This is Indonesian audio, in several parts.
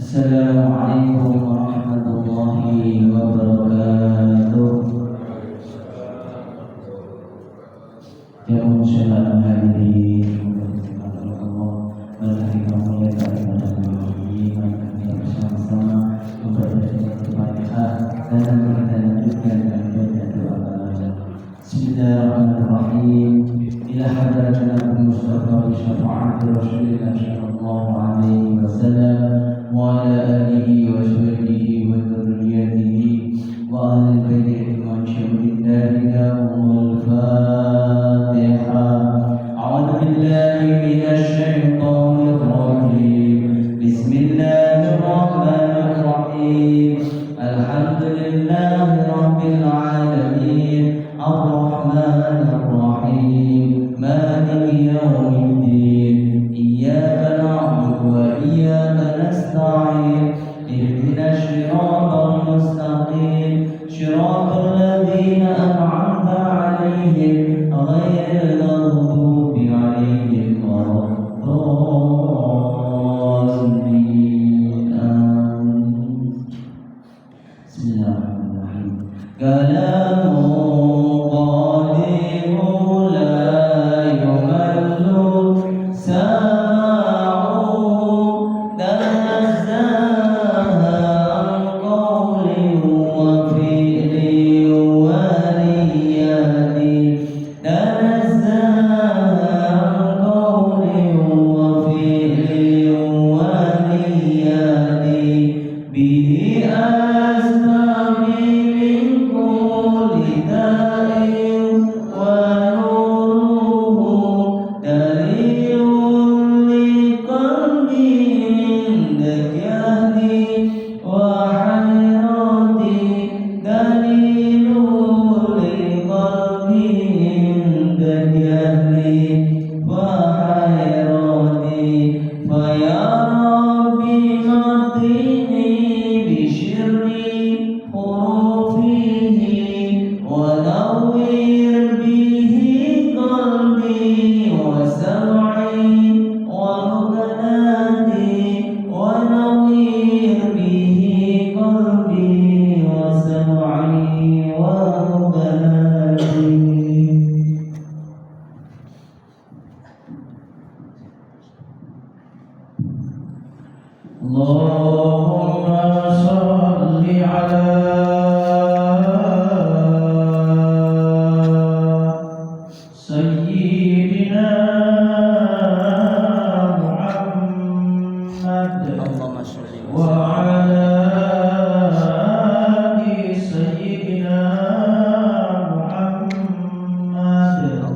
Assalamualaikum warahmatullahi wabarakatuh. Yang musyarakat hadirin Allah berkati kemuliaan kepada Nabi kita bersama-sama membaca Al-Fatihah dan kita lanjutkan dengan baca doa baca. Bismillahirrahmanirrahim. Ila hadratina Mustafa wa syafaati Rasulillah sallallahu alaihi wasallam wa ala alihi wa sahbihi wa dzurriyyatihi wa ahli baitihi wa syuhada'ihi wal Fatihah. A'udzu billahi minasy syaithanir rajim. Bismillahirrahmanirrahim. Alhamdulillahi rabbil alamin. Ar-Rahmanir Rahim. Maliki yaumiddin. Iyyaka na'budu wa iyyaka nasta'in. Ihdinas siratal mustaqim. Siratal ladzina an'amta 'alaihim ghairil maghdubi 'alaihim waladdallin. Amin. Bismillahirrahmanirrahim. Kalamu qadimu la yumallu sama'u tanazzaha an qawli wa fi'li wa niyati tanazzaha an qawli wa fi'li wa niyati bihi asmami min kulli da'in wa nuruhu dalilun li qalbi inda jahli wa hayrati dalilun li qalbi inda jahli wa hayrati fa ya rabbi matini bi syirri hurufihi wa nawwir bihi qalbi wa sam'i wa rukanati wa nawwir bihi qalbi wa sam'i wa rukanati. Allahumma salli ala Sayyidina Muhammad wa ala ali Sayyidina Muhammad.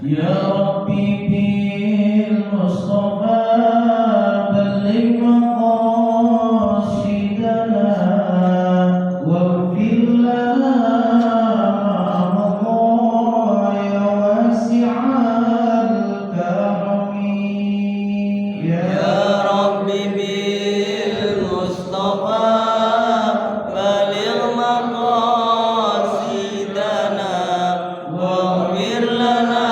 Ya Rabbi bil Mustafa balligh maqasidana waghfir lana ma madha ya wasi'al karami. Ya Rabbi bil Mustafa balligh maqasidana waghfir lana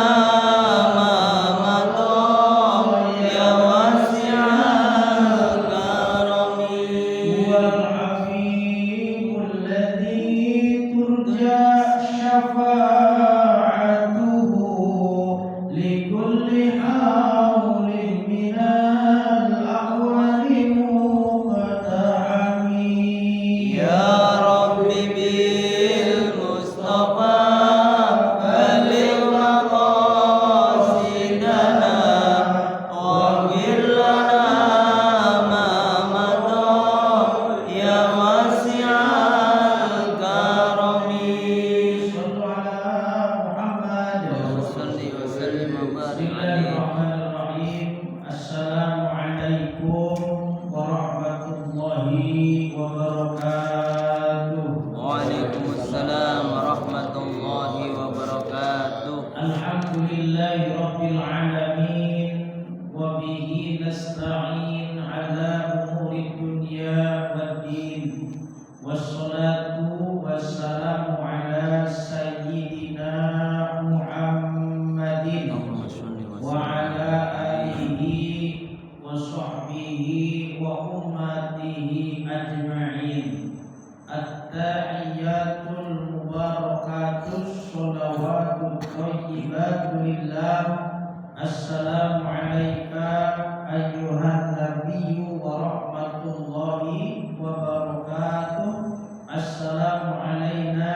Bismillahirrahmanirrahim. Assalamualaikum warahmatullahi wabarakatuh. Waalaikumsalam warahmatullahi wabarakatuh. Alhamdulillahi rabbil alamin wa bihi nasta'in ala umuri dunya waddin. Wassalatu wassalamu ala sayyidina Muhammadin wa ala alihi wa sahbihi wa alaika ayyuhan nabiyyu wa rahmatullahi wa barakatuh. Assalamu alaina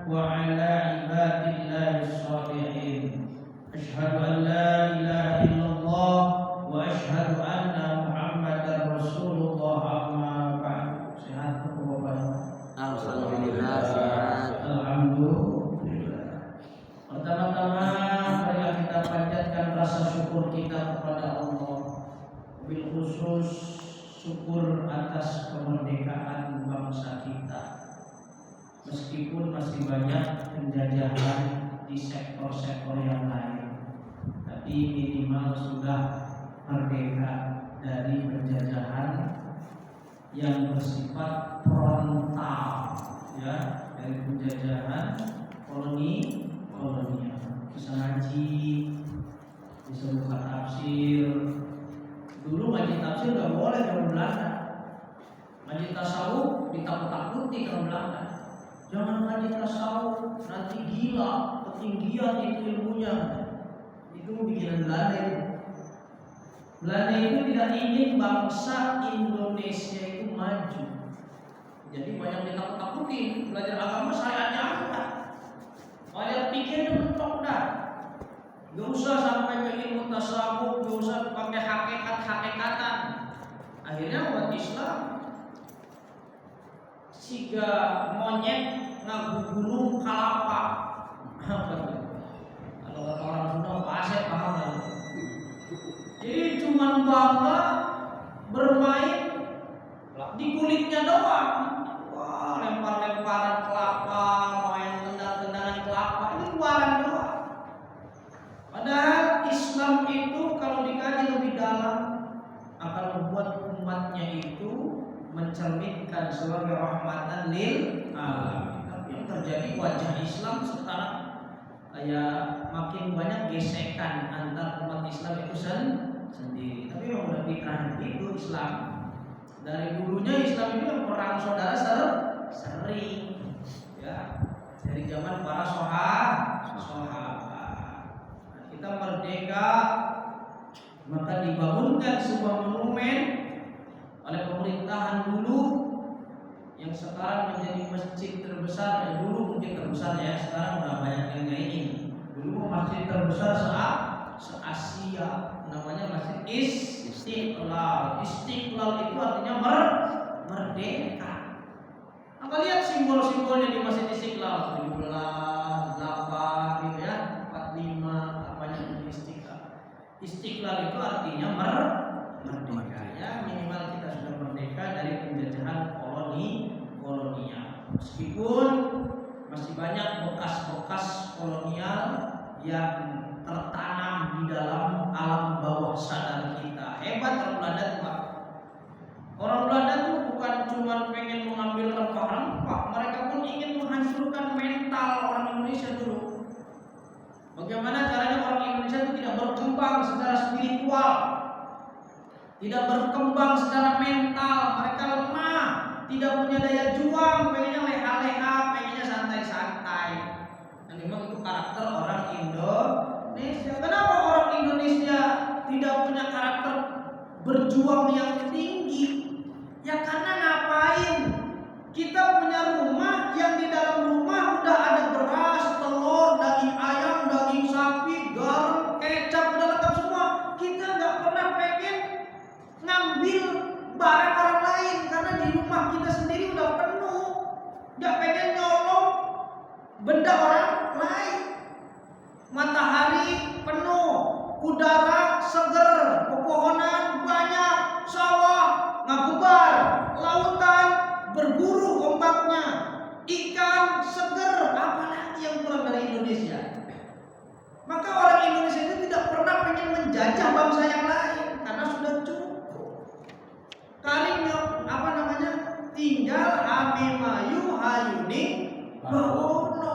wa ala ibadillahi sholihin. Asyhadu an la ilaha illallah wa asyhadu anna Muhammadar Rasulullah. Amma ba'du. Sehat Bapak? Alhamdulillah sehat. Alhamdulillah. Pertama-tama marilah kita panjatkan rasa syukur kita kepada Allah. Bil khusus syukur atas kemerdekaan bangsa kita. Meskipun masih banyak penjajahan di sektor-sektor yang lain, tapi minimal sudah merdeka dari penjajahan yang bersifat frontal, ya, dari penjajahan kolonial. Bisa ngaji, bisa buka tafsir. Dulu ngaji tafsir nggak boleh kalau Belanda. Ngaji tasawuf ditakut-takuti kalau Belanda. Jangan ngaji tasawuf, nanti gila, ketinggian itu ilmunya. Itu bikinan Belanda itu. Belanda itu tidak ingin bangsa Indonesia itu maju. Jadi banyak ditakut-takutin. Belajar agama syariatnya apa? Kalian pikir itu mentok dah. Gak usah sampai ke ilmu tasawuf, gak usah pakai hakikat-hakikatan. Akhirnya umat Islam siga monyet ngagugulung kalapa. Kalau kata orang Sunda pasir paham kan? Jadi cuma bangga bermain di kulitnya doang. Wah, lempar-lemparan kelapa, main tendang-tendangan kelapa, ini luaran doang. Padahal Islam itu kalau dikaji lebih dalam akan membuat umatnya itu mencerminkan sebagai rahmatan lil alamin. Tapi yang terjadi wajah Islam sekarang kayak makin banyak gesekan antar umat Islam itu sendiri. Tapi memang udah fitrah itu Islam. Dari dulunya Islam itu perang saudara sering, ya, dari zaman para sahabat. Nah, kita merdeka, maka dibangunkan sebuah monumen oleh pemerintahan dulu yang sekarang menjadi masjid terbesar. Ya, dulu mungkin terbesar, ya, sekarang udah banyak yang nggak ingin. Dulu masjid terbesar se-Asia, namanya Masjid Istiqlal. Istiqlal itu artinya merdeka. Apa lihat simbol-simbolnya di Masjid Istiqlal? 17, 8, gitu ya, 45, apanya di Istiqlal. Istiqlal itu artinya merdeka. Ya, minimal kita sudah merdeka dari penjajahan kolonial. Meskipun masih banyak bekas-bekas kolonial yang tertanam di dalam alam bawah sadar kita. Hebat orang Belanda tuh, Pak. Orang Belanda tuh bukan cuma pengen mengambil rempah-rempah, mereka pun ingin menghancurkan mental orang Indonesia dulu. Bagaimana caranya orang Indonesia itu tidak berkembang secara spiritual, tidak berkembang secara mental, mereka lemah, tidak punya daya juang, pengennya leha-leha, pengennya santai-santai. Dan memang itu karakter orang Indonesia. Kenapa orang Indonesia tidak punya karakter berjuang yang tinggi? Ya karena ngapain? Kita punya rumah yang di dalam rumah udah ada beras, telur, daging ayam, daging sapi, garam, kecap, udah lengkap semua. Kita nggak pernah pengen ngambil barang orang lain karena di rumah kita sendiri udah penuh. Nggak pengen nyolong benda orang lain. Matahari penuh, udara seger, pepohonan banyak, sawah ngabubar, lautan berburu ombaknya, ikan seger, apalagi yang kurang dari Indonesia. Maka orang Indonesia itu tidak pernah pengen menjajah bangsa yang lain karena sudah cukup. Karing tinggal Abimayu Hayuni Bawono.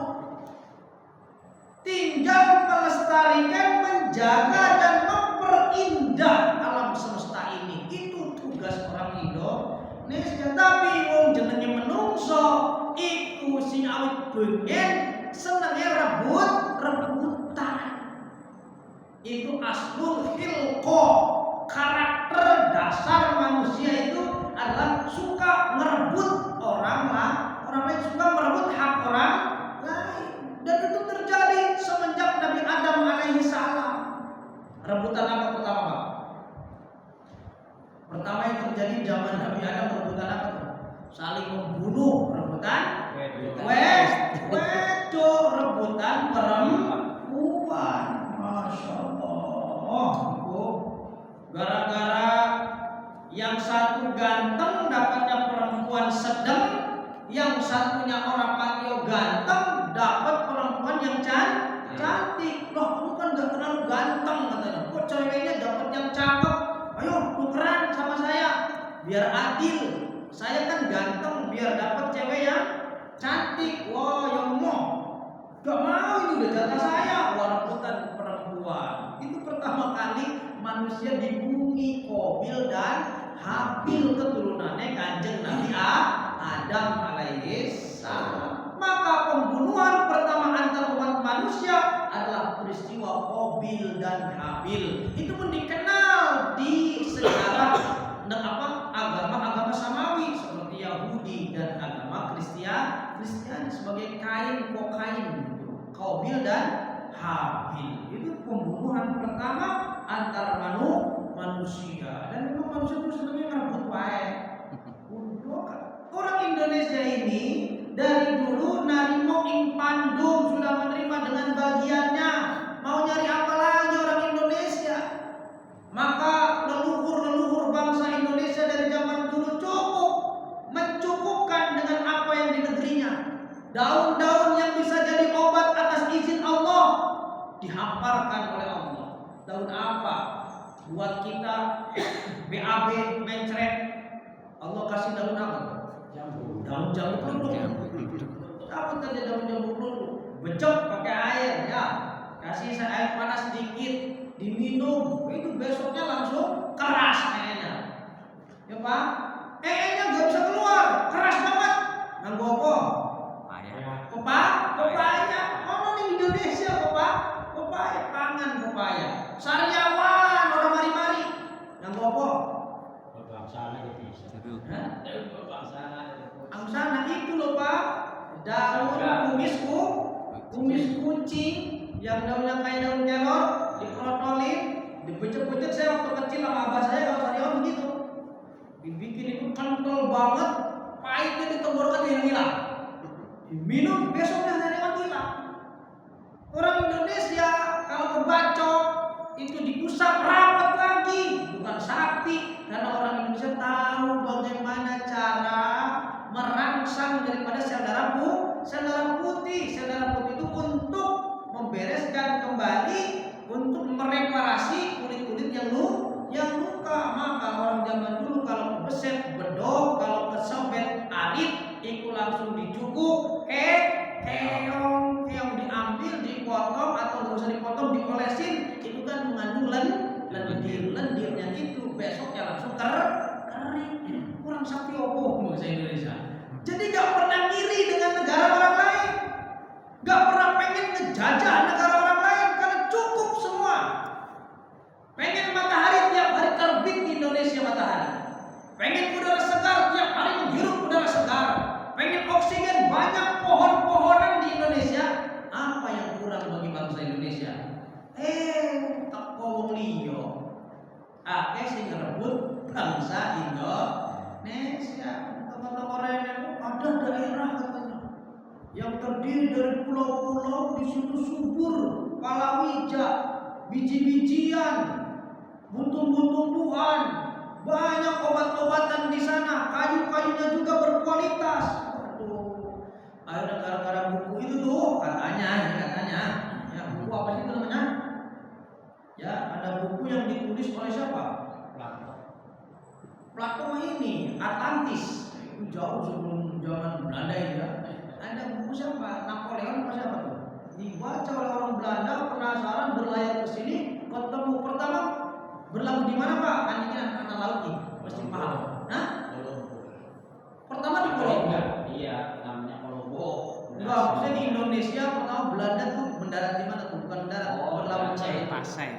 Tinggal melestarikan, menjaga dan memperindah alam semesta ini. Itu tugas orang Indonesia. Tapi wong jenenge menungso iku sing awit bengen senenge rebutan. Itu aslul khilqo. Karakter dasar manusia itu adalah suka merebut orang lain, suka merebut hak orang lain. Dan itu terjadi semenjak Nabi Adam alaihi salam. Rebutan apa pertama, Pak? Pertama yang terjadi zaman Nabi Adam, rebutan apa tuh? Saling membunuh, rebutan wedo, rebutan perempuan. Masya Allah. Gara-gara yang satu ganteng dapatnya perempuan sedang, yang satunya orang patio ganteng dapat perempuan yang cantik. Loh, kamu kan gak terlalu ganteng katanya. Kok ceweknya dapat yang cakep? Ayo tukeran sama saya biar adil. Saya kan ganteng, biar dapat cewek yang cantik. Wah, yang mau gak mau, ini udah jatah saya. Wah, rebutan perempuan. Itu pertama kali manusia di bumi, Qabil dan Habil, keturunannya kanjeng Nabi Adam alaihi salam. Maka pembunuhan pertama antar umat manusia adalah peristiwa Qabil dan Habil. Itu pun dikenal di sejarah agama-agama samawi seperti Yahudi dan agama Kristiani sebagai kain kokain, Qabil dan Habil. Itu pembunuhan pertama antar manusia. Dan memang manusia itu sebenarnya merebut wae. Orang Indonesia ini dari dulu narimo ing pandum, sudah menerima dengan bagiannya. Mau nyari apa lagi orang Indonesia? Maka leluhur bangsa Indonesia dari zaman dulu cukup mencukupkan dengan apa yang di negerinya. Daun-daun yang bisa jadi obat atas izin Allah dihamparkan oleh Allah. Daun apa? Buat kita BAB mencret, Allah kasih daun apa? Daun jambu peluru. Apa tadi daun jambu peluru? Becok pakai air ya. Kasih air panas sedikit, diminum. Itu besoknya langsung keras kayaknya. Ya Pak? Nya nggak bisa keluar, keras banget. Nganggo apa? Pepaya. Ono di Indonesia pepaya, pangan pepaya. Sariawan orang mari-mari. Nganggo apa? Angsana itu loh Pak, daun kumis kucing yang daunnya kayak daun kelor, diprotolin, dibecek-becek. Saya waktu kecil sama abah saya kalau sariawan begitu, dibikin itu kental banget, pahitnya di tenggorokan hilang. Diminum besoknya sariawan hilang. Orang Indonesia kalau kebacok itu diusap rapat lagi, bukan sakti, karena orang Indonesia tahu bagaimana cara merangsang daripada sel darah putih. Sel darah putih itu untuk membereskan kembali, untuk mereparasi kulit-kulit yang luka. Maka orang zaman dulu kalau kebeset bedog, kalau kesobet arit, itu langsung dicukup, keong diambil, dipotong atau nggak usah dipotong, diolesin. Itu kan mengandung lendirnya itu besoknya langsung kering. Kurang sakti opo bahasa Indonesia. Jadi gak pernah ngiri dengan negara orang lain, gak pernah pengen ngejajah negara orang lain karena cukup semua. Pengen matahari tiap hari terbit di Indonesia matahari, pengen udara segar tiap hari menghirup udara segar, pengen oksigen banyak, pohon-pohonan di Indonesia. Apa yang kurang bagi bangsa Indonesia? Tak wong liya akeh sing ngerebut bangsa Indonesia. Teman-teman orang yang ada daerah katanya yang terdiri dari pulau-pulau, di situ subur, palawija, biji-bijian, tumbuh-tumbuhan, banyak obat-obatan di sana, kayu-kayunya juga berkualitas. Aduh, akhirnya gara-gara buku itu tuh katanya, ya buku apa sih itu namanya? Ya, ada buku yang ditulis oleh siapa? Plato ini Atlantis, itu jauh sebelum zaman Belanda ya. Ada buku siapa? Napoleon apa siapa tuh? Dibaca oleh orang Belanda, penasaran, berlayar ke sini, ketemu pertama berlabuh di mana Pak? Anjingnya anak laut nih, pasti paham. Nah, pertama di Kolombo. Iya, namanya Kolombo. Enggak, maksudnya di Indonesia pertama Belanda tuh mendarat di mana tuh? Bukan mendarat, berlabuh di Pasai.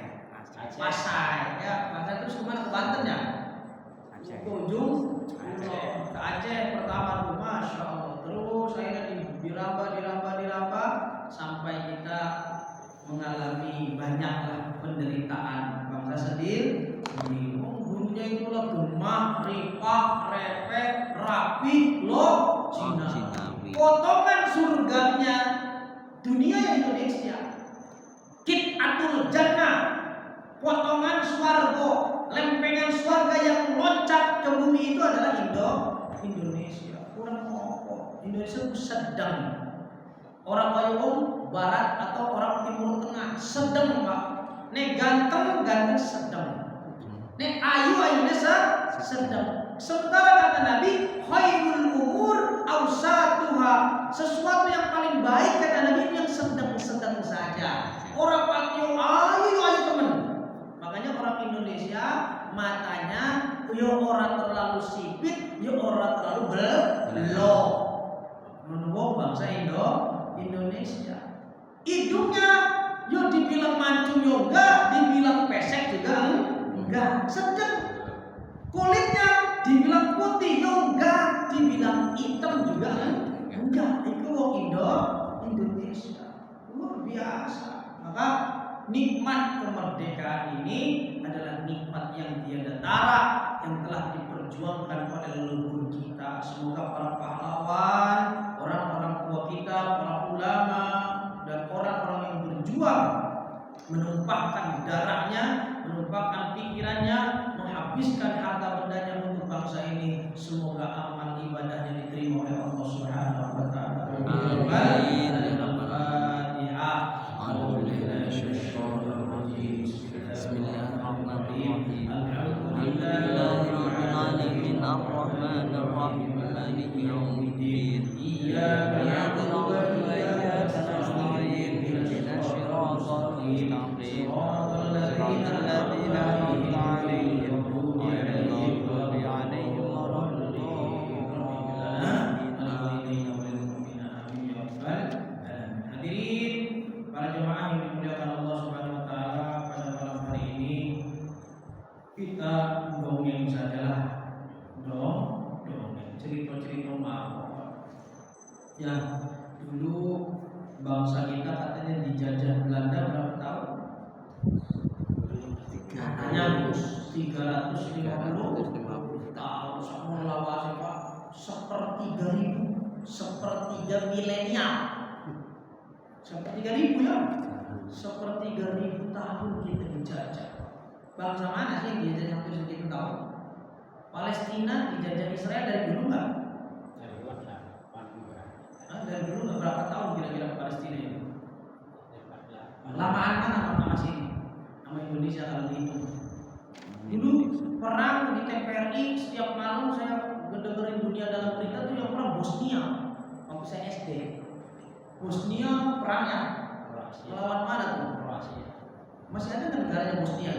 rumah ripah, repek, rapi, loh, Cinawi. potongan surganya dunia yang Indonesia. Qit'atul jannah, potongan swarga, lempengan swarga yang loncat ke bumi itu adalah Indonesia. Kurang apa? Indonesia itu sedang. Orang Bayong barat atau orang timur tengah sedang, Pak. Nek ganteng sedang. Nek ayu sedang. Sementara kata Nabi, khairul umur awsatuha, sesuatu yang paling baik kata Nabi yang sedang-sedang saja. Orang patio ayu teman. Makanya orang Indonesia matanya yo orang terlalu sipit, yo orang terlalu belok. Menurut bangsa Indonesia. Hidungnya yo dibilang mancung yo enggak, dibilang pesek juga enggak. Sedang. Kulitnya dibilang putih yo enggak, dibilang hitam juga enggak. Itu wong Indonesia. Luar biasa. Maka nikmat kemerdekaan ini adalah nikmat yang tiada tara, yang telah diperjuangkan oleh leluhur kita. Semoga para pahlawan, orang-orang tua kita, para ulama, dan orang-orang yang berjuang menumpahkan darahnya, menumpahkan pikirannya, menghabiskan harta bendanya untuk bangsa ini. Semoga amal ibadahnya diterima oleh Allah Subhanahu wa taala. Amin. Bismillahirrahmanirrahim. Alhamdulillahirrahmanirrahim. Ar-Rahmanir-Rahim. Maliki yaumiddin. Iyyaka na'budu wa iyyaka nasta'in. Ihdinas siratal mustaqim. Siratal ladzina an'amta 'alaihim ghairil maghdubi 'alaihim waladdallin. Hadirin para jemaah yang dimuliakan Allah Subhanahu wa taala, pada malam hari ini kita dongeng sajalah. Dongeng cerita-cerita ya. Dulu bangsa kita katanya dijajah Belanda berapa tahun? Katanya 350 tahun. Sama lawas Pak, sepertiga milenial. Sepertiga ribu ya. Sepertiga ribu tahun kita dijajah. Bangsa mana sih yang dijajah hampir segitu tahun? Palestina dijajah Israel dari dulu nggak? Dari dulu nggak, berapa tahun kira-kira Palestina itu? Lamaan mana nama sini? Nama Indonesia kalau dihitung. Dulu perang di TPRI setiap malam saya dengerin Dunia Dalam Berita tuh yang perang Bosnia. Waktu saya SD. Bosnia perangnya melawan mana tuh? Masih ada kan negaranya Bosnia?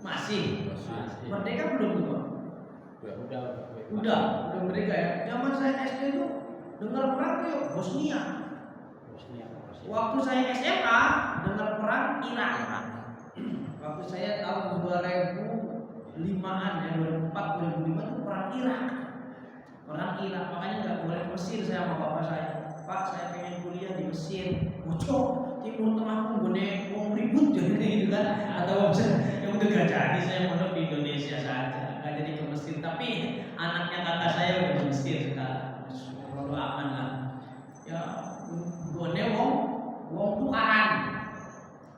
Masih. Merdeka belum tuh? Udah merdeka ya. Zaman saya SD tuh dengar perang tuh Bosnia. Waktu saya SMA dengar perang Irak. Waktu saya tahun 2005-an ya, 2004 2005 itu perang Irak. Makanya nggak boleh ke Mesir saya sama bapak saya. Pak, saya pengen kuliah di Mesir. Bocok, Timur Tengah pun gede, wong ribut jadi gitu kan. Atau yang udah gak jadi, saya mondok di Indonesia saja. Nggak jadi ke Mesir. Tapi anaknya kakak saya udah di Mesir sekarang. Kalau aman lah. Ya, gone wong tukaran.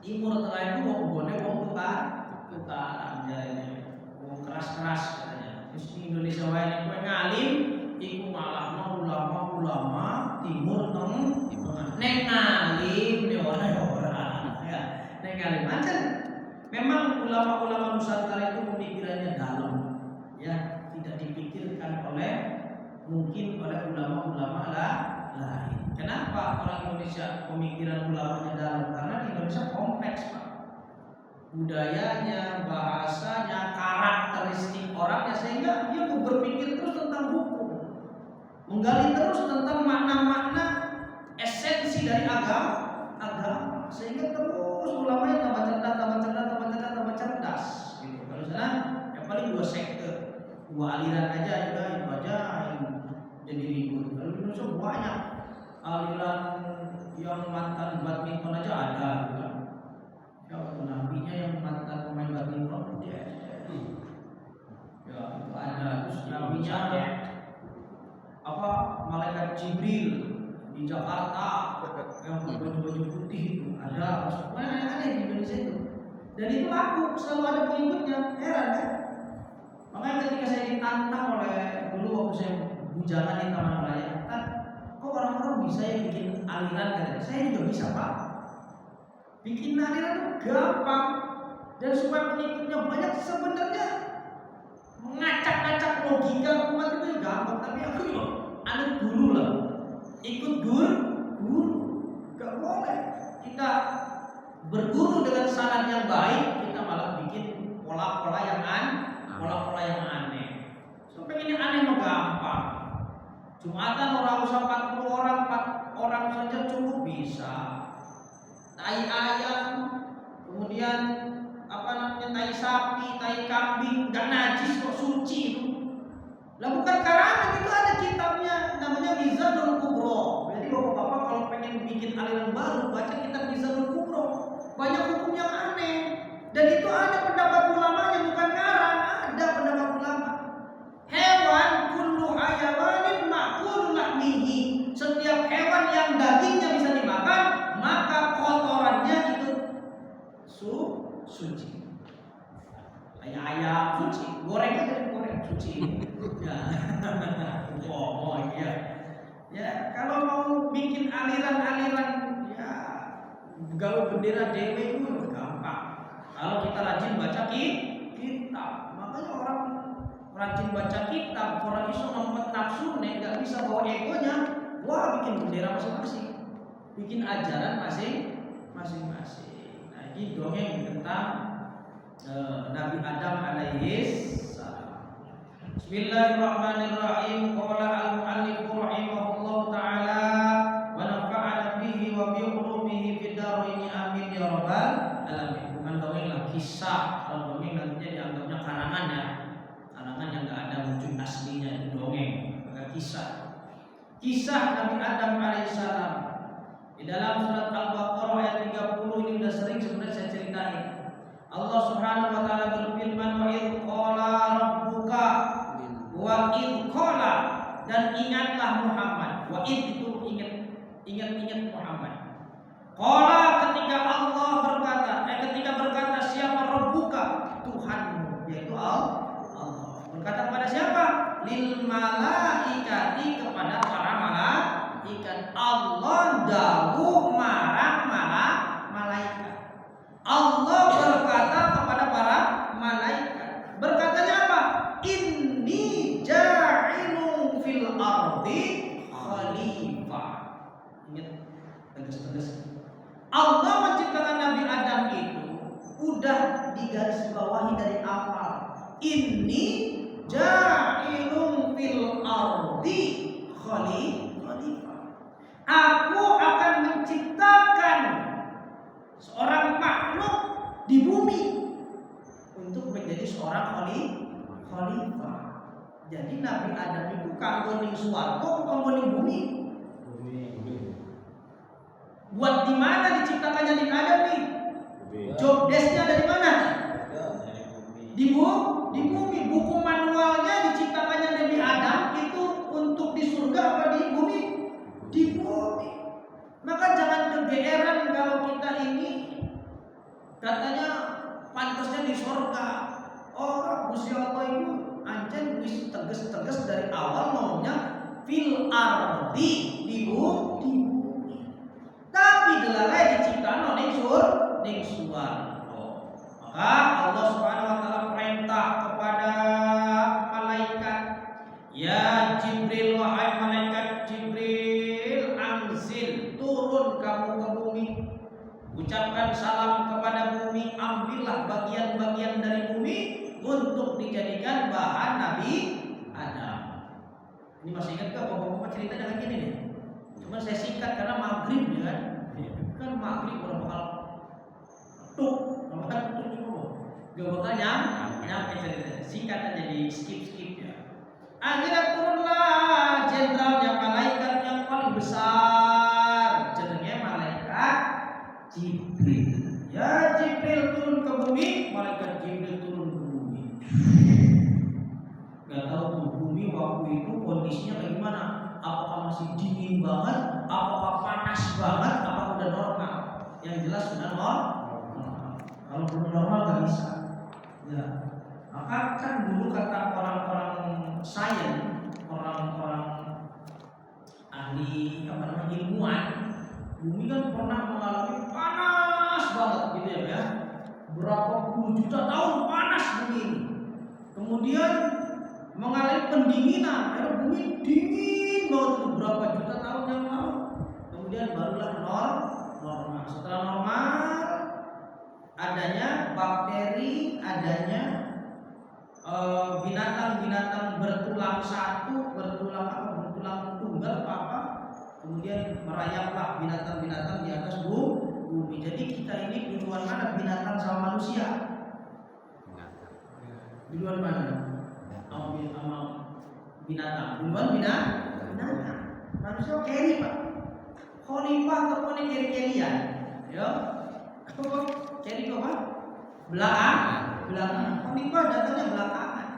Timur Tengah itu wong tukaran jadinya. Wong keras katanya. Terus di Indonesia wae kowe ngalim iku malah ulama Timur Tengah. Nek ngalim ne ora ya. Nek ngalim aja. Memang ulama-ulama Nusantara itu pemikirannya dalam. Ya, tidak dipikirkan mungkin oleh ulama-ulama lain. Kenapa orang Indonesia pemikiran ulamanya dalam? Karena di Indonesia kompleks, Pak. Budayanya, bahasanya, karakteristik orangnya, sehingga dia berpikir terus tentang hukum, menggali terus tentang makna-makna esensi dari agama, sehingga terus ulamanya tambah cerdas. Gitu. Kalau sana ya paling 2 sekte, 2 aliran aja, itu aja yang jadi ribut. Kalau di Indonesia banyak aliran yang mantan badminton aja ada, kan? Ya, nabinya yang mantan pemain badminton, Jibril di Jakarta yang baju putih itu ada, aneh-aneh di Indonesia itu. Dan itu laku, selalu ada pengikutnya. Heran kan? Makanya ketika saya ditantang oleh dulu waktu saya bujangan di Taman Raya, kan kok orang-orang bisa ya bikin aliran katanya. Saya juga bisa Pak. Bikin aliran itu gampang, dan supaya pengikutnya banyak sebenarnya ngacak-ngacak logika umat itu gampang. Tapi aku yuk anut guru lah, ikut guru, gak boleh kita berguru dengan saran yang baik, kita malah bikin pola-pola yang aneh. So pengennya aneh mah gampang. Jumatan orang usah 40 orang, 4 orang saja cukup bisa. Tai ayam, kemudian tai sapi, tai kambing, gak najis kok, suci itu. Lah bukan karangan, itu ada kitabnya namanya Mizanul Kubro. Jadi bapak-bapak kalau pengen bikin aliran baru, baca kitab Mizanul Kubro. Banyak hukum yang aneh, dan itu ada pendapat ulamanya, bukan ngarang, ada pendapat ulama. Hewan kullu hayawanin ma'kulun lahmihi. Setiap hewan yang dagingnya bisa dimakan, maka kotorannya itu suci. Kayak ayam suci, goreng aja goreng suci. Ya. Oh iya. Ya, kalau mau bikin aliran-aliran ya galau bendera dewe itu gampang. Kalau kita rajin baca kitab, makanya orang rajin baca kitab, orang iso ngempet nafsu nih, nggak bisa bawa egonya. Wah, bikin bendera masing-masing, bikin ajaran masing-masing. Nah, ini dongeng tentang Nabi Adam alaihi salam. Bismillahirrahmanirrahim. Qala al-mu'allif rahimahullahu taala wa nafa'ana bihi wa bi ulumihi fid dharain amin ya rabbal alamin. Bukan dongeng lah, kisah. Kalau dongeng nantinya dianggapnya karangan ya. Karangan yang enggak ada wujud aslinya, itu dongeng, bukan kisah. Kisah Nabi Adam alaihissalam di dalam surat Al-Baqarah ayat 30 ini sudah sering sebenarnya saya ceritain. Allah Subhanahu wa taala berfirman, wa idz qala rabbuka wa idz qala, dan ingatlah Muhammad. Wa idz itu ingat Muhammad. Qala ketika Allah berkata, ketika berkata siapa rabbuka, Tuhanmu, yaitu Allah. Berkata kepada siapa? Lil malaikati, kepada para malaikat. Allah dawuh marang malaikat. Allah berkata kepada para malaikat. Berkatanya apa? Inni ja'ilun fil ardi khalifah. Ingat, tegas-tegas. Allah menciptakan Nabi Adam itu udah digarisbawahi dari awal. Inni ja'ilun fil ardi khalifah. Aku akan menciptakan seorang makhluk di bumi untuk menjadi seorang khalifah. Jadi Nabi Adam itu kanggo ning swarga, kanggo ning bumi. Buat di mana diciptakannya Nabi Adam nih? Job desk-nya ada di mana? Di bumi. Buku manualnya diciptakannya Nabi Adam itu untuk di surga apa di bumi? Di bumi. Maka jangan kegeeran kalau kita ini katanya pantasnya di surga. Oh, Gusti Allah itu ancen wis tegas-tegas dari awal maunya fil ardi, di bumi. Tapi delalai diciptakan ning surga. Maka Allah Subhanahu wa taala perintah kepada malaikat, ya Jibril, wahai malaikat Jibril, anzil, turun kamu ke bumi. Ucapkan salam kepada bumi, ambillah bagian-bagian dari bumi untuk dijadikan bahan Nabi Adam. Ini masih ingat gak bapak-bapak ceritanya kayak gini nih? Cuma saya singkat karena maghrib ya kan? Kan maghrib udah bakal tuk, bakal tuk itu gak bakal nyampe ceritanya. Singkat aja, di skip ya. Akhirnya turunlah jenderalnya, malaikat yang paling besar, jenengnya malaikat Jibril. Ya Jibril turun ke bumi, malaikat Jibril turun ke bumi. Gak tahu tuh bumi waktu itu kondisinya kayak gimana. apakah masih dingin banget, apakah panas banget, apakah udah normal. Yang jelas sudah normal. Kalau belum normal nggak bisa. Ya, maka kan dulu kata orang-orang sains, orang-orang ahli ilmuwan, bumi kan pernah mengalami panas banget gitu ya. Berapa puluh juta tahun panas bumi ini. Kemudian mengalami pendinginan, air bumi dingin banget itu berapa juta tahun yang lalu. Kemudian barulah normal. Setelah normal, adanya bakteri, adanya binatang-binatang bertulang satu, bertulang tunggal apa. Kemudian merayaplah binatang-binatang di atas bumi. Jadi kita ini duluan mana, binatang sama manusia? Duluan mana? Sama binatang. Duluan binatang. Manusia keri pak. Khalifah ataupun keri-kerian. Ya. Keri apa? Belakangan. Khalifah datangnya belakangan.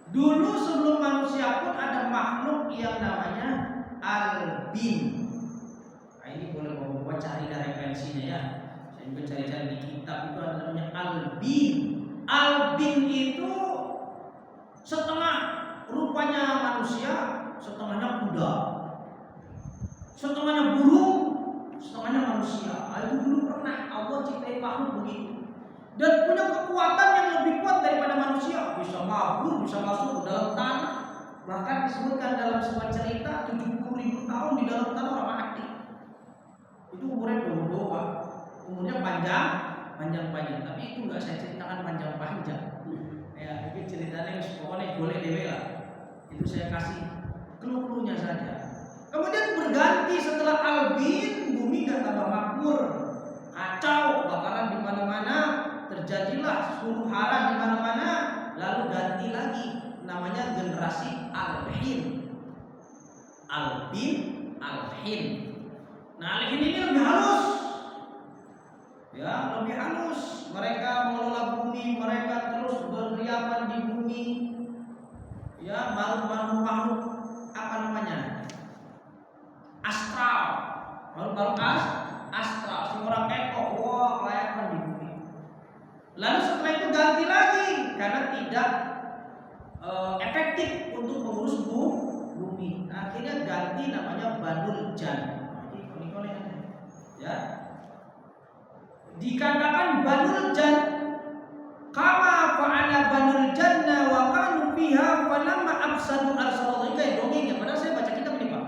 Dulu sebelum manusia pun ada makhluk yang namanya albin. Nah, ini boleh bawa cari referensinya ya. Saya juga cari-cari di kitab itu ada namanya albin. Albin itu setengah rupanya manusia, setengahnya kuda, setengahnya burung, setengahnya manusia. Itu dulu pernah Allah ciptain makhluk begitu. Dan punya kekuatan yang lebih kuat daripada manusia. Bisa mabur, bisa masuk ke dalam tanah. Bahkan disebutkan dalam sebuah cerita 70.000 tahun di dalam tanah orang mati. Itu umurnya doa. Umurnya panjang. Tapi itu nggak saya ceritakan panjang-panjang. Ya, ini ceritanya pokoknya boleh dewe lah. Itu saya kasih clue-cluenya saja. Kemudian berganti setelah albin, bumi gak tambah makmur, kacau, kebakaran di mana-mana, terjadilah huru hara di mana-mana, lalu ganti lagi namanya generasi alhin. Alhin. Nah, alhin ini lebih halus. Ya, lebih halus. Mereka mengelola bumi, mereka terus berkeliaran di bumi. Ya, makhluk-makhluk apa namanya? Astral. Makhluk astral. Si orang ketok, wah, kelayakan di bumi. Lalu setelah itu ganti lagi karena tidak efektif untuk mengurus bumi. Akhirnya ganti namanya Banul Jan. Ya. Dikatakan Banul Jan kama fa'ala Banul Janna wa kanu fiha falamma afsadu arsalallahu. Kayak dongeng ya, padahal saya baca kitab ini Pak.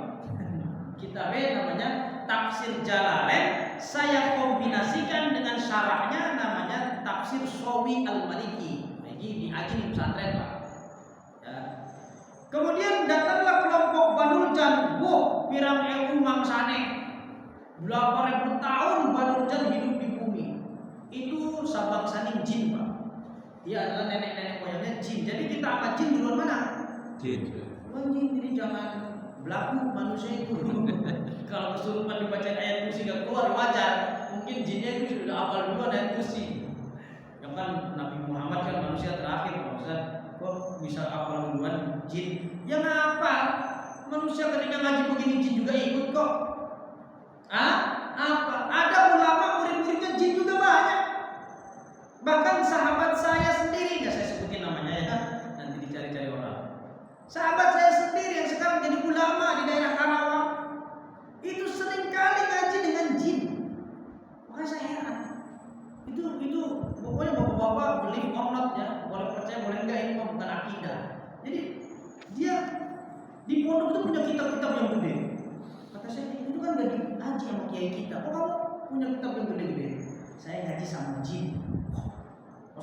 Kitabnya namanya Tafsir Jalalain. Saya kombinasikan dengan syarahnya namanya Tafsir Sawi Al-Maliki. Ini di Aji pesantren Pak. Ya. Kemudian datanglah kelompok Banul Jan, pirang ewu mangsane. 8.000 tahun Banul Jan hidup di bumi. Itu sabangsaning jin Pak. Dia adalah nenek-nenek moyangnya jin. Jadi kita sama jin duluan mana? Jin. Jadi jangan berlaku manusia itu. Kalau kesurupan dibaca ayat kursi gak keluar wajar. Mungkin jinnya itu sudah hafal duluan ayat kursi. Ya kan Nabi Muhammad kan manusia terakhir. Maksudnya kok bisa hafal duluan jin? Ya ngapa? Manusia ketika ngaji begini jin juga ikut kok. Apa? Ada ulama murid-muridnya jin juga banyak. Bahkan sahabat saya sendiri, nggak saya sebutin namanya ya, nanti dicari-cari orang. Sahabat saya sendiri yang sekarang jadi ulama di daerah Karawang, itu seringkali ngaji dengan jin. Makanya saya heran. Itu pokoknya bapak-bapak believe or not ya, boleh percaya boleh enggak, ini bukan akidah. Jadi dia di pondok itu punya kitab-kitab yang gede. Kata saya, itu kan gak ngaji sama kiai kita. Kok kamu punya kitab yang gede-gede? Saya ngaji sama jin.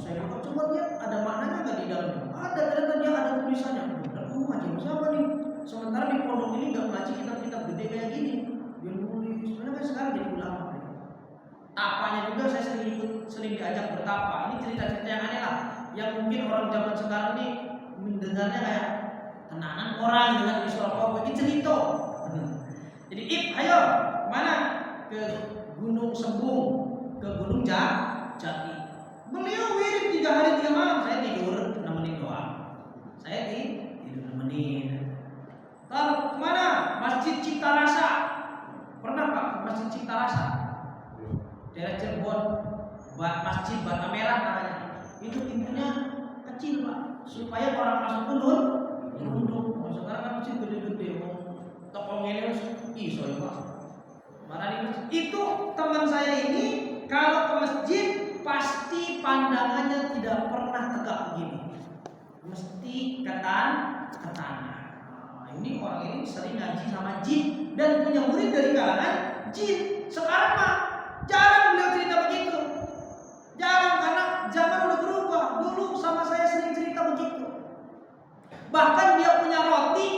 Saya bilang, coba lihat ada maknanya nggak di dalamnya? Ada, ternyata dia ada tulisannya. Kamu ngaji siapa nih? Sementara di pondok ini nggak ngaji kitab-kitab gede kayak gini. Dia nulis. Sebenarnya kan sekarang jadi ulama. Tapanya juga saya sering diajak bertapa. Ini cerita-cerita yang aneh lah. Yang mungkin orang zaman sekarang nih mendengarnya kayak tenangan orang dengan Isra ini cerita. Jadi ayo mana? Ke Gunung Sembung, ke Gunung Jati. Beliau wirid 3 hari 3 malam. Saya tidur nemenin doang. Saya tidur nemenin. Taruh kemana? Cipta Rasa. Pernah Pak ke Masjid Cipta Rasa? Daerah Cirebon, Masjid Bata Merah namanya. Itu pintunya kecil Pak, supaya orang masuk pun nunduk. Sekarang kan masjid gede-gede, tokong ini iso ya Pak. Mana di masjid? Itu teman saya ini kalau ke masjid pasti pandangannya tidak pernah tegak begini, mesti ke tanah. Nah, ini orang ini sering ngaji sama jin dan punya murid dari kalangan jin. Sekarang mah jarang beliau cerita begitu, jarang karena zaman udah berubah. Dulu sama saya sering cerita begitu. Bahkan dia punya roti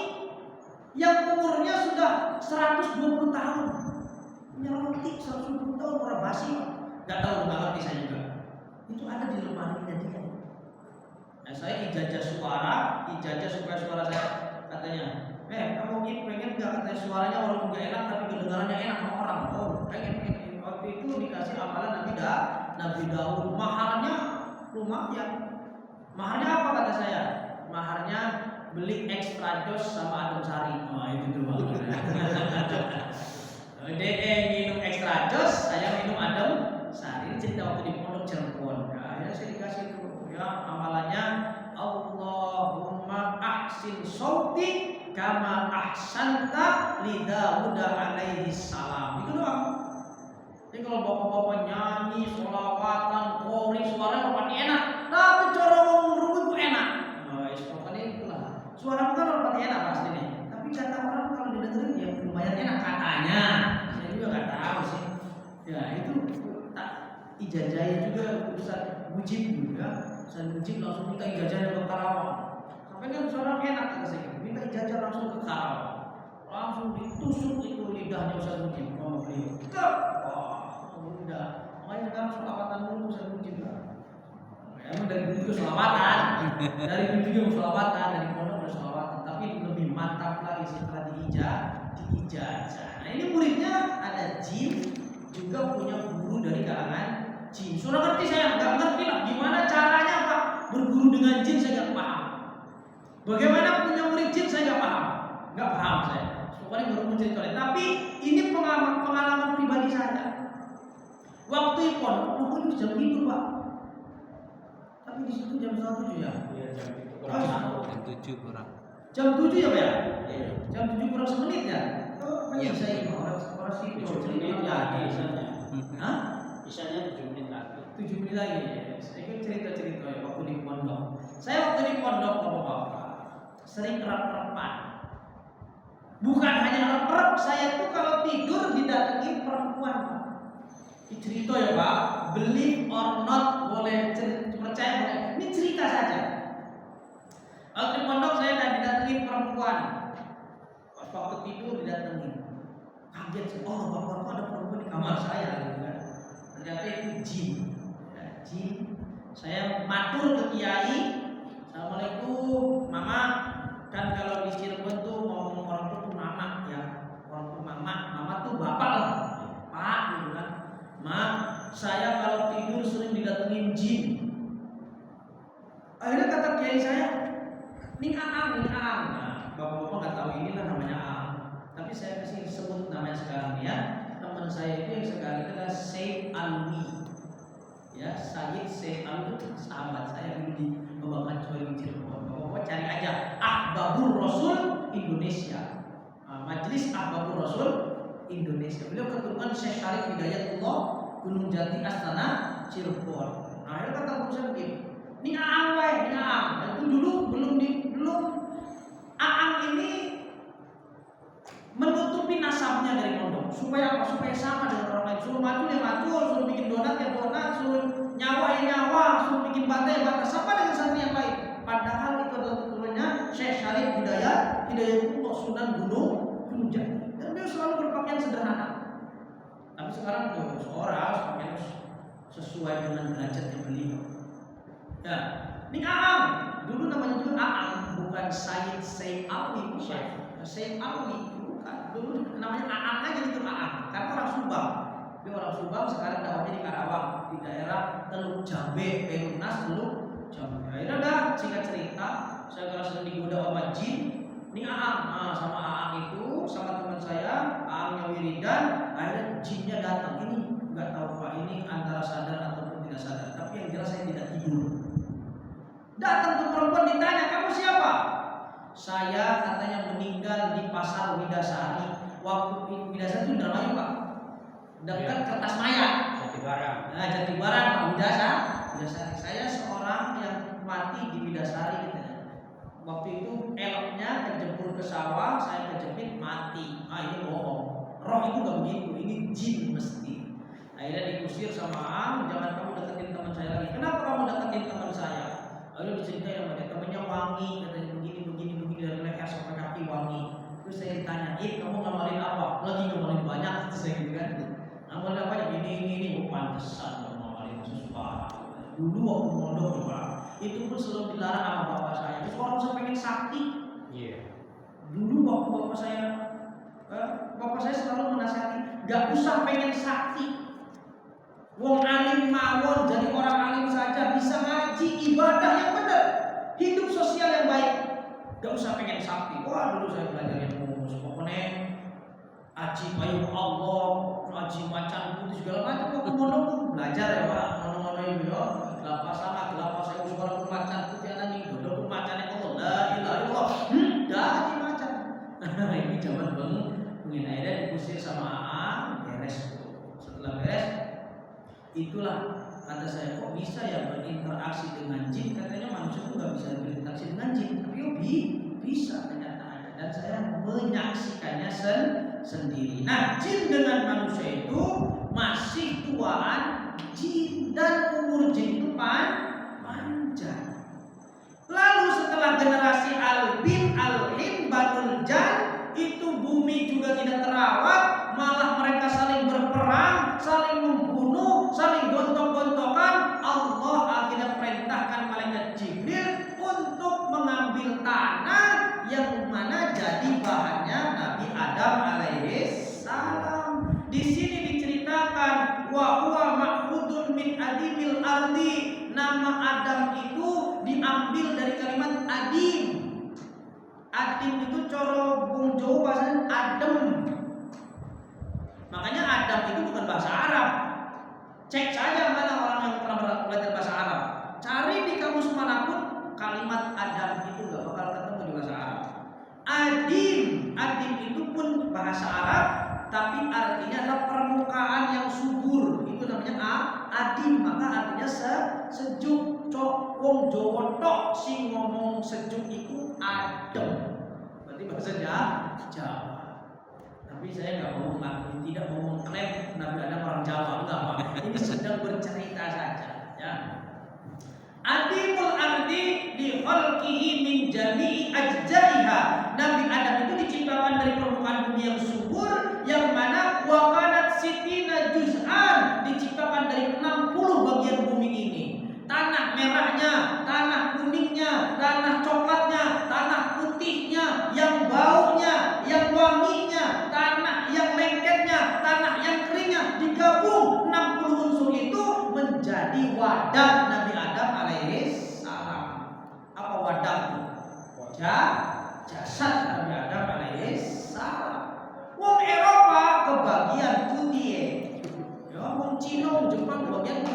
yang umurnya sudah 120 tahun. Punya roti 120 tahun orang basi, nggak tahu nggak ngerti saya juga. Itu ada di lemarinya dia. Nah, saya ijazah supaya suara saya katanya, kamu pengen nggak katanya suaranya walaupun nggak enak tapi kedengarannya enak sama orang. Oh, pengen. Waktu itu dikasih amalan Nabi Daud. Maharnya lumayan. Maharnya apa kata saya? Maharnya beli extra jos sama adem sari. Oh, itu tuh maharnya. Dia minum extra jos, saya minum adem sari. Cerita waktu di pondok Cirebon. Ya, saya dikasih itu. Ya, amalannya Allahumma ahsin sauti kama ahsanta li Daud alaihi salam. Itu doang. Jadi kalau bapak-bapak nyanyi, sholawatan, qori, suaranya pasti enak. Tapi cara ngomong itu enak. Nah, pokoknya itulah. Suara kan pasti enak pasti nih. Tapi kata orang kalau didengerin ya lumayan enak katanya. Saya juga nggak tahu sih. Ya itu tak ijazahnya juga Ustaz Mujib juga. Ustaz Mujib langsung minta ijazahnya ke Karawang. Sampai kan suara enak kata saya. Minta ijazah langsung ke Karawang. Langsung ditusuk itu lidahnya Ustaz Mujib sama beliau. Udah, makanya sekarang sholawatan dulu Ustaz Mujib lah. Emang dari dulu juga sholawatan, dari dulu juga sholawatan, dari pondok udah sholawatan, tapi lebih mantap lagi setelah diijazah. Nah ini muridnya ada jin, juga punya guru dari kalangan jin. Sudah ngerti saya? Nggak ngerti lah. Gimana caranya Pak berguru dengan jin saya nggak paham. Bagaimana punya murid jin saya nggak paham saya. Pokoknya baru mencerita. Tapi ini pengalaman pribadi saya. Waktu pondok itu jam itu Pak. Tapi di situ jam 1 ya. Iya, jam itu kurang satu. Jam 7 kurang. Jam 7 ya Pak ya? Iya. Jam 7 kurang semenit ya? Oh, Iya. Saya orang situ 7 menit lagi isanya. Hah? Isanya 7 menit lagi. 7 menit lagi ya. Saya kan cerita-cerita ya waktu di pondok. Saya waktu di pondok Bapak-bapak sering rep-repan. Bukan hanya rep-rep, saya tuh kalau tidur didatengin perempuan. Cerita ya Pak, believe or not, boleh percaya boleh. Ini cerita saja. Waktu di pondok saya dan didatengin perempuan. Pas waktu tidur didatengin. Kaget sih, oh bapak ada perempuan di kamar saya gitu kan. Ternyata itu jin. Ya, jin. Saya matur ke kiai, Assalamualaikum, Mama. Kan kalau di Cirebon tuh ngomong orang tuh mama ya, orang tuh mama tuh bapak lah, Pak gitu kan. Ma, saya kalau tidur sering didatengin jin. Akhirnya kata kiai saya, ini Aang. Nah, bapak-bapak nggak tahu inilah namanya Aang. Tapi saya kasih sebut namanya sekarang ya. Teman saya itu yang sekarang itu adalah Said Alwi. Ya, Said Alwi itu sahabat saya dulu di Babakan Coring Cirebon. Bapak-bapak cari aja Ahbabur Rasul Indonesia. Majelis Ahbabur Rasul Indonesia. Beliau keturunan Syekh Syarif Hidayatullah Gunung Jati Astana Cirebon. Nah, akhirnya kata guru saya begini, ini Aang wae, ini Aang. Nah, itu dulu belum Aang ini menutupi nasabnya dari pondok. Supaya apa? Supaya sama dengan orang lain. Suruh maju ya maju, suruh bikin donat ya donat, suruh nyawa ya nyawa, suruh bikin bata ya bata, sama dengan santri yang lain. Padahal itu adalah keturunannya Syekh Syarif Hidayatullah Sunan Gunung Jati. Dan beliau selalu berpakaian sederhana. Tapi sekarang seorang pakaian sesuai dengan derajatnya beliau. Ya, ini Aang. Dulu namanya juga Aang, bukan Said Alwi, bukan. Said Alwi bukan. Dulu namanya Aang aja itu Aang. Karena orang Subang. Dia orang Subang, sekarang dakwahnya di Karawang, di daerah Teluk Jambe, Perumnas Teluk Jambe. Akhirnya udah singkat cerita, saya kalau sering digoda sama jin, Ini Aang, nah, sama Aang itu sama teman saya, Aangnya wiridan, akhirnya jinnya datang. Ini nggak tahu Pak, ini antara sadar ataupun tidak sadar. Tapi yang jelas saya tidak tidur. Datang tuh perempuan ditanya, kamu siapa? Saya katanya meninggal di pasar Widasari. Waktu Widasari itu namanya Pak, dekat kertas maya. Jatibarang. Nah, Jatibarang Pak, Widasari. Saya seorang yang mati di Widasari katanya. Waktu itu eloknya kejebur ke sawah, saya kejepit mati. Ah ini bohong. Roh itu gak begitu, ini jin mesti. Akhirnya dikusir sama Aang, jangan kamu deketin teman saya lagi. Kenapa kamu deketin teman saya? Lalu diceritain sama dia, temennya wangi, katanya begini dari leher sampai kaki wangi. Terus saya ditanya, kamu ngamalin apa? Lagi ngamalin banyak, saya gitu kan. Ngamalin apa? Ini, pantesan ngamalin sesuatu. Dulu waktu mondok Pak, itu pun selalu dilarang sama bapak saya. Terus orang saya pengen sakti. Iya. Dulu waktu bapak saya selalu menasihati, gak usah pengen sakti. Wong alim mawon, jadi orang alim saja, bisa ngaji, ibadah yang benar, hidup sosial yang baik. Gak usah pengen sakti. Wah dulu saya belajar yang rumus, pokoknya aji payung Allah, aji macan putih segala macam. Waktu mondok belajar ya Pak, ngono-ngono itu ya. Kelapa sama, kelapa saya suara macan putih anak nih, dodok macan yang Allah, la ilaha illallah. Dah aji macan. Ini zaman mungkin akhirnya dikusir sama Aang, beres. Setelah beres, itulah kata saya, kok bisa ya berinteraksi dengan jin? Katanya manusia itu nggak bisa berinteraksi dengan jin, tapi bisa ternyata ada, dan saya menyaksikannya sendiri. Nah, jin dengan manusia itu masih tuaan jin, dan umur jin itu panjang. Lalu setelah generasi Al-Bin, Al-Him, Banul Jan, itu bumi juga tidak terawat, malah mereka saling berperang, saling membunuh, saling gontok-gontokan. Allah akhirnya perintahkan malaikat Jibril untuk mengambil tanah yang mana jadi bahannya Nabi Adam alaihissalam. Di sini diceritakan wa huwa ma'khudun min adimil ardi. Nama Adam itu diambil dari kalimat adim. Adim itu coro bung Jawa bahasanya adem. Makanya Adam itu bukan bahasa Arab. Cek saja mana orang yang pernah belajar bahasa Arab. Cari di kamus manapun kalimat Adam itu gak bakal ketemu di bahasa Arab. Adim itu pun bahasa Arab, tapi artinya adalah permukaan yang subur. Itu namanya adim, maka artinya sejuk. Cok wong Jawa tok sing ngomong sejuk itu adem. Berarti bahasanya Jawa. Tapi saya nggak mau mengakui, tidak mau mengklaim Nabi Adam orang Jawa, enggak Pak. Ini sedang bercerita saja, ya. Adimul ardi di khalqihi min jami'i ajzaiha. Nabi Adam itu diciptakan dari permukaan bumi yang subur, yang mana wa kanat sitina juz'an, diciptakan dari 60 bagian bumi ini. Tanah merahnya, tanah kuningnya, tanah coklatnya, tanah putihnya, yang baunya, yang wanginya, tanah yang lengketnya, tanah yang keringnya, digabung 60 unsur itu menjadi wadah Nabi Adam alaihissalam. Apa wadah itu? Jasad Nabi Adam alaihissalam. Wong Eropa kebagian putih, ya wong Cina, Jepang kebagian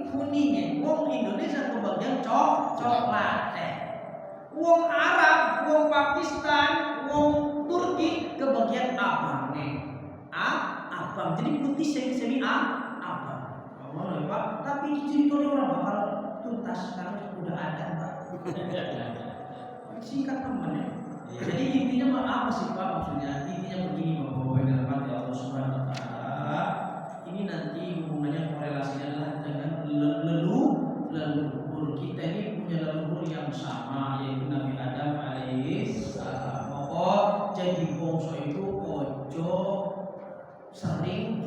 kuningnya, wong Indonesia kebagian coklat, wong Arab, wong Pakistan, wong Turki kebagian abangnya, abang. Jadi putih semi abang. Ngomong Pak, tapi ceritanya orang bakal tuntas karena sudah ada Pak. Singkat temannya. Jadi intinya apa sih Pak maksudnya? Intinya begini Bapak yang dirahmati Allah Subhanahu Wa Taala. Ini nanti hubungannya korelasinya adalah dengan leluhur kita ini punya leluhur yang sama, yaitu Nabi Adam alaihissalam. Pokok jadi bangsa itu ojo sering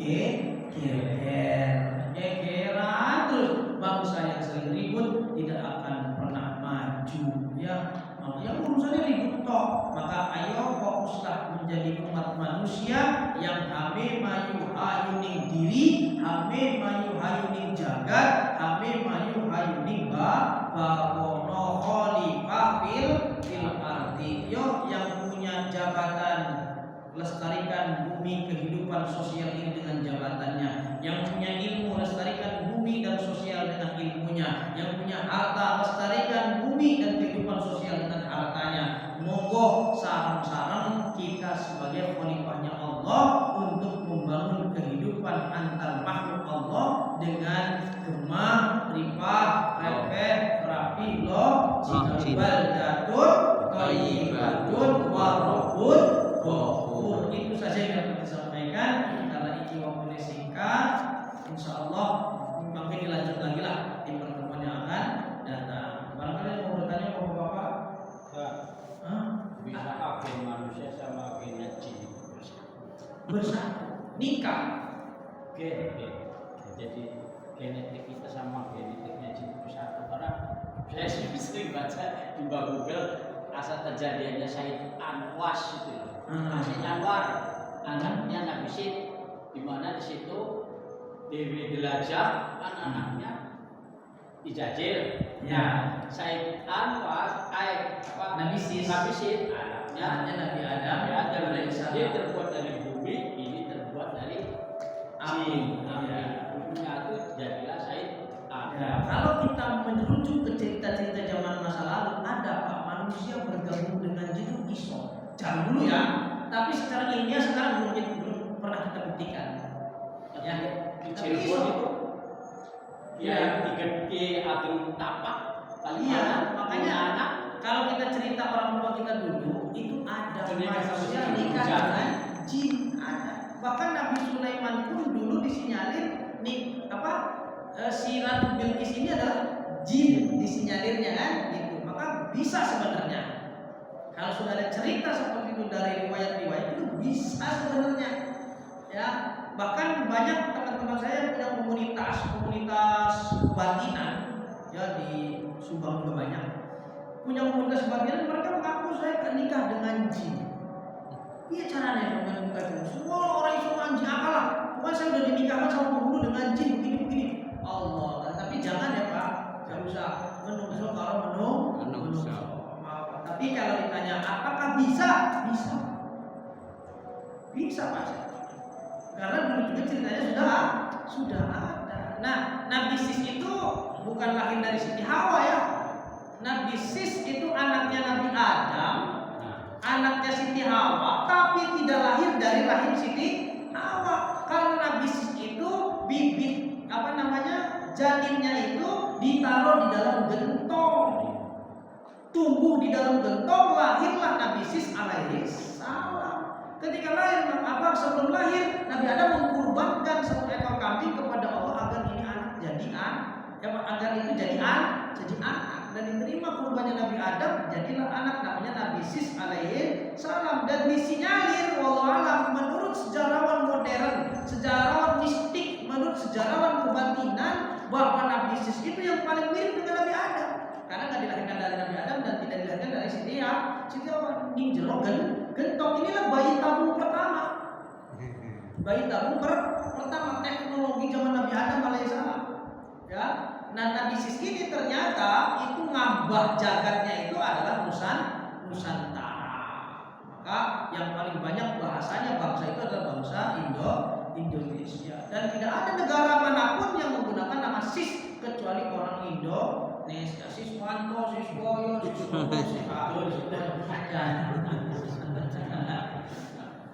gegeran terus, bangsa yang sering ribut tidak akan pernah maju, ya. Makanya urusannya ribut toh. Maka ayo fokuslah menjadi umat manusia yang hame mayu hayuning diri, hame mayu hayuning jagat, hame mayu hayuning bawono khalifah fil ardi. Yo yang lestarikan bumi kehidupan sosial ini dengan jabatannya. Yang punya ilmu, lestarikan bumi dan sosial dengan ilmunya. Yang punya harta, lestarikan bumi dan kehidupan sosial dengan hartanya. Monggo sarang-sarang kita sebagai khalifahnya Allah untuk membangun kehidupan antar makhluk Allah dengan gemah, ripah, repet, rapi, loh, jibal, jatuh, thayyibatun, warabun, ghafur. Itu saja yang dapat disampaikan. Karena iki waktunya singkat, insya Allah mungkin dilanjut lagi lah di pertemuan yang akan datang. Barangkali yang mau bertanya bapak-bapak? Bisa agen manusia sama agennya jin bersatu nikah. Oke. Jadi genetik kita sama genetiknya jin bersatu. Karena saya sering baca di Google asal kejadiannya Said Anwas itu. Said Anwar anaknya Nabi Syed, di mana di situ Dewi Delajah kan anaknya dijajil. Ya, Said Anwas Nabi Syed anaknya Nabi Adam. Dia terbuat dari bumi, ini terbuat dari Api. Buminya itu jadilah Said Adam. Ya, kalau kita merujuk ke cerita-cerita zaman masa lalu, ada Pak manusia bergabung dengan jin itu iso. Jangan dulu ya. Tapi secara ilmiah sekarang belum pernah kita buktikan. Ya, Di Cirebon itu yang digede agung tapak paling iya, mana, makanya punya anak. kalau kita cerita orang tua kita dulu itu ada Nikah sama manusia jin. nikah dengan jin ada. Bahkan Nabi Sulaiman pun dulu disinyalir si Ratu Bilqis ini adalah jin disinyarirnya kan gitu. Maka bisa sebenarnya. Kalau sudah ada cerita seperti itu dari riwayat-riwayat itu bisa sebenarnya. Ya, bahkan banyak teman-teman saya yang punya komunitas kebatinan ya di Subang juga banyak. Punya komunitas kebatinan, mereka mengaku saya nikah dengan jin. Iya caranya dengan nikah dengan semua orang Islam anjing akalah. Pokoknya saya udah dinikahkan sama penghulu dengan jin begini. Allah, tapi jangan ya Pak, nggak usah menungso kalau menungso. Tapi kalau ditanya apakah bisa? Bisa Pak. Karena dulu juga ceritanya sudah ada. Nah, Nabi Sis itu bukan lahir dari Siti Hawa ya. Nabi Sis itu anaknya Nabi Adam, anaknya Siti Hawa, tapi tidak lahir dari rahim Siti Hawa. Karena Nabi Sis itu bibit janinnya itu ditaruh di dalam gentong, tumbuh di dalam gentong, lahirlah Nabi Sis alaihi salam. Ketika lahir, sebelum lahir Nabi Adam mengkurbankan satu ekor kambing kepada Allah agar ini anak jadi agar itu jadi anak dan diterima kurbannya Nabi Adam, jadilah anak namanya Nabi Sis alaihi salam. Dan disinyalir wallahualam menurut sejarawan modern, sejarawan mistik, menurut sejarawan kebatinan bahwa Nabi Sis itu yang paling mirip dengan Nabi Adam karena nggak dilahirkan dari Nabi Adam dan tidak dilahirkan dari Siti Hawa. Ninjelo gentong inilah bayi tabung pertama. Bayi tabung pertama teknologi zaman Nabi Adam alaihissalam. Ya, nah Nabi Sis ini ternyata itu ngambah jagatnya itu adalah Nusantara. Maka yang paling banyak bahasanya bangsa itu adalah bangsa Indonesia. Dan tidak ada negara manapun yang menggunakan nama Sis kecuali orang Indonesia. Siswanto, Siswoyo, Siswoyo,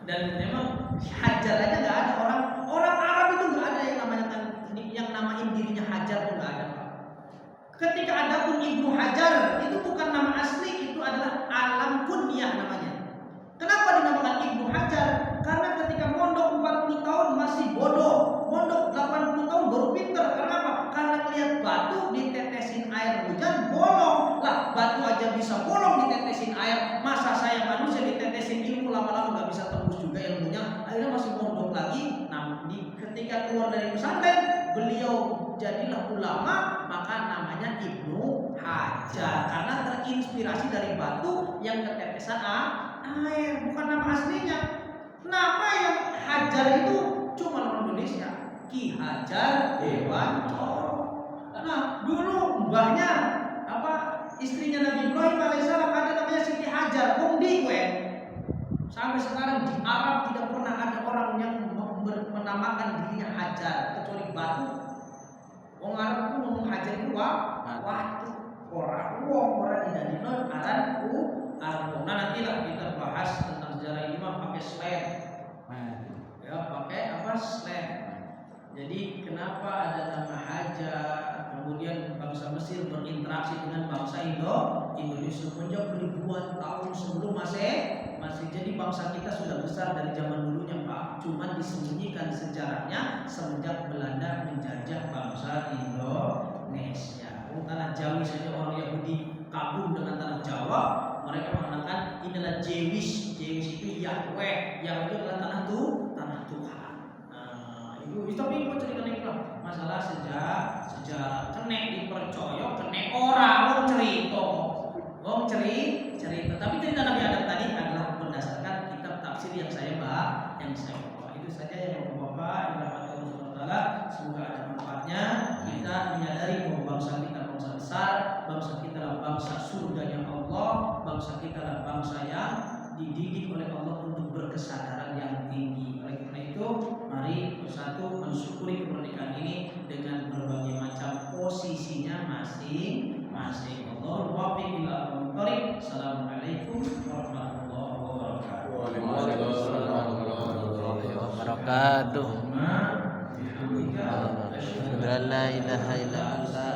dan memang Hajar aja nggak ada orang Arab itu nggak ada yang namain dirinya Hajar tuh nggak ada. Ketika ada pun Ibnu Hajar itu bukan nama asli, itu adalah alam kunyah namanya. Kenapa dinamakan Ibnu Hajar? Karena ketika mondok 40 tahun masih bodoh, mondok 80 tahun baru pinter. Kenapa? Karena melihat batu ditetesin air hujan bolong. Lah batu aja bisa bolong ditetesin air, masa saya manusia ditetesin ilmu lama-lama nggak bisa tembus juga ilmunya. Akhirnya masih mondok lagi. Nah, ketika keluar dari pesantren, beliau jadilah ulama, maka namanya Ibnu Hajar karena terinspirasi dari batu yang ketetesan air, bukan nama aslinya. Nama yang Hajar itu cuma orang Indonesia, Ki Hajar Dewantoro. Nah, dulu mbahnya istrinya Nabi Ibrahim alaihissalam ada namanya Siti Hajar. Di Sampai sekarang di Arab tidak pernah ada orang yang menamakan dirinya Hajar kecuali batu. Orang Arab itu ngomong Hajar itu watu. Orang tidak dinol aran Arab. Nah nantilah kita bahas tentang sejarah Imam pakai slang. Ya pakai apa slang. Jadi kenapa ada nama Hajar? Kemudian bangsa Mesir berinteraksi dengan bangsa Indonesia sejak ribuan tahun sebelum masih jadi bangsa kita sudah besar dari zaman dulunya Pak. Cuman disembunyikan sejarahnya semenjak Belanda menjajah bangsa Indonesia. Tanah Jawi saja orang Yahudi kagum dengan tanah Jawa. Mereka mengatakan inilah Jewish. Jewish itu Yahweh. Yahweh itu adalah tanah Tuhan. Itu tapi mau cerita nih masalah sejak kenek dipercaya kenek orang cerita tapi cerita Nabi Adam tadi adalah berdasarkan kitab tafsir yang saya bawa. Itu saja yang Bapak yang dirahmati Allah Subhanahu wa taala. Semoga ada manfaatnya. Kita menyadari bahwa bangsa kita bangsa besar, bangsa kita adalah bangsa surganya Allah, bangsa kita adalah bangsa yang dididik oleh Allah untuk berkesadaran yang tinggi. Oleh karena itu, mari bersatu mensyukuri kemerdekaan ini dengan berbagai macam posisinya masing-masing. Allahu muwaffiq ila aqwamit thoriq. Assalamualaikum warahmatullahi wabarakatuh. Waalaikumsalam warahmatullahi wabarakatuh. Asyhadu an la ilaha illa anta